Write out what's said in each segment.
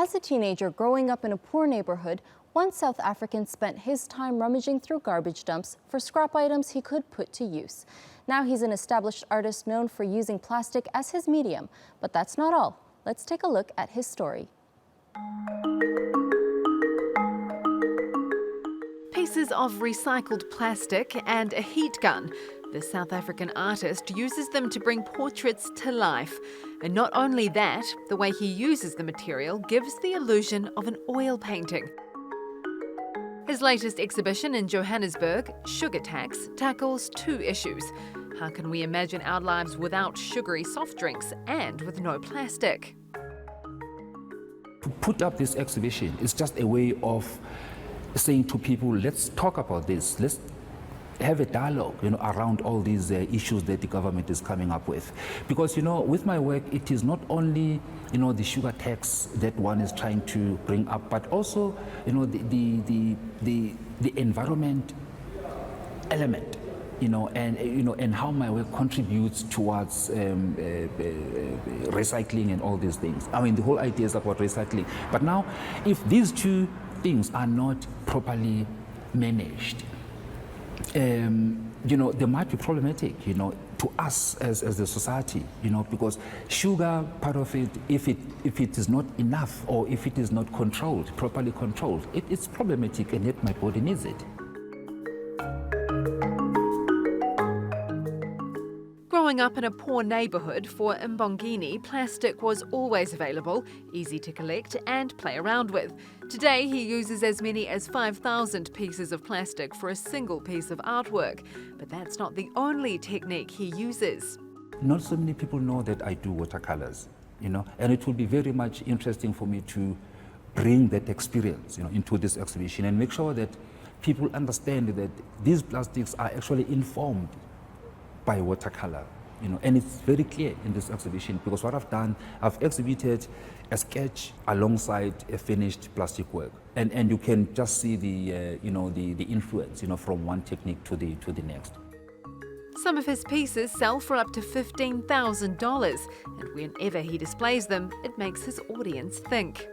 As a teenager growing up in a poor neighborhood, one South African spent his time rummaging through garbage dumps for scrap items he could put to use. Now he's an established artist known for using plastic as his medium. But that's not all. Let's take a look at his story. Pieces of recycled plastic and a heat gun. The South African artist uses them to bring portraits to life. And not only that, the way he uses the material gives the illusion of an oil painting. His latest exhibition in Johannesburg, Sugar Tax, tackles two issues. How can we imagine our lives without sugary soft drinks and with no plastic? To put up this exhibition is just a way of saying to people, let's talk about this. Let's have a dialogue, around all these issues that the government is coming up with. Because, with my work, it is not only, the sugar tax that one is trying to bring up, but also, the environment element, and how my work contributes towards recycling and all these things. I mean, the whole idea is about recycling. But now, if these two things are not properly managed, they might be problematic, to us as a society, because sugar, part of it, if it is not enough or if it is not controlled, properly controlled, it's problematic, and yet my body needs it. Growing up in a poor neighbourhood, for Mbongeni, plastic was always available, easy to collect and play around with. Today, he uses as many as 5,000 pieces of plastic for a single piece of artwork. But that's not the only technique he uses. Not so many people know that I do watercolors, and it will be very much interesting for me to bring that experience, into this exhibition and make sure that people understand that these plastics are actually informed by watercolor, and it's very clear in this exhibition, because what I've done, I've exhibited a sketch alongside a finished plastic work, and you can just see the the influence, from one technique to the next. Some of his pieces sell for up to $15,000, and whenever he displays them, it makes his audience think.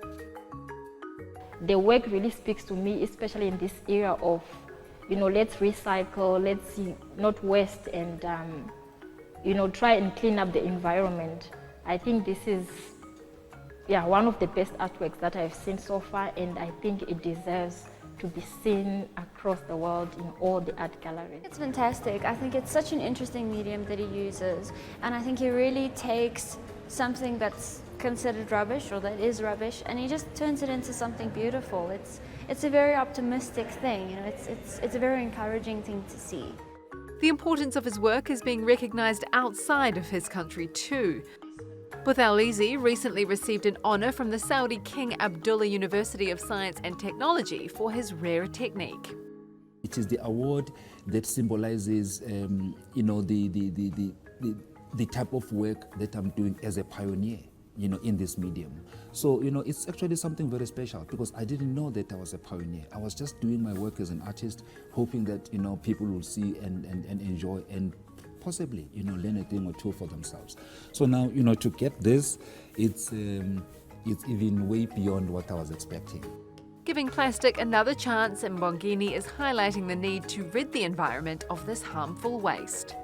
The work really speaks to me, especially in this era of let's recycle, let's not waste, and try and clean up the environment. I think this is one of the best artworks that I've seen so far, and I think it deserves to be seen across the world in all the art galleries. It's fantastic. I think it's such an interesting medium that he uses, and I think he really takes something that's considered rubbish, or that is rubbish, and he just turns it into something beautiful. It's a very optimistic thing, it's a very encouraging thing to see. The importance of his work is being recognised outside of his country too. Buthelezi recently received an honour from the Saudi King Abdullah University of Science and Technology for his rare technique. It is the award that symbolises, the type of work that I'm doing as a pioneer, in this medium. So, it's actually something very special, because I didn't know that I was a pioneer. I was just doing my work as an artist, hoping that, people will see and enjoy and possibly, learn a thing or two for themselves. So now, to get this, it's even way beyond what I was expecting. Giving plastic another chance, Mbongeni is highlighting the need to rid the environment of this harmful waste.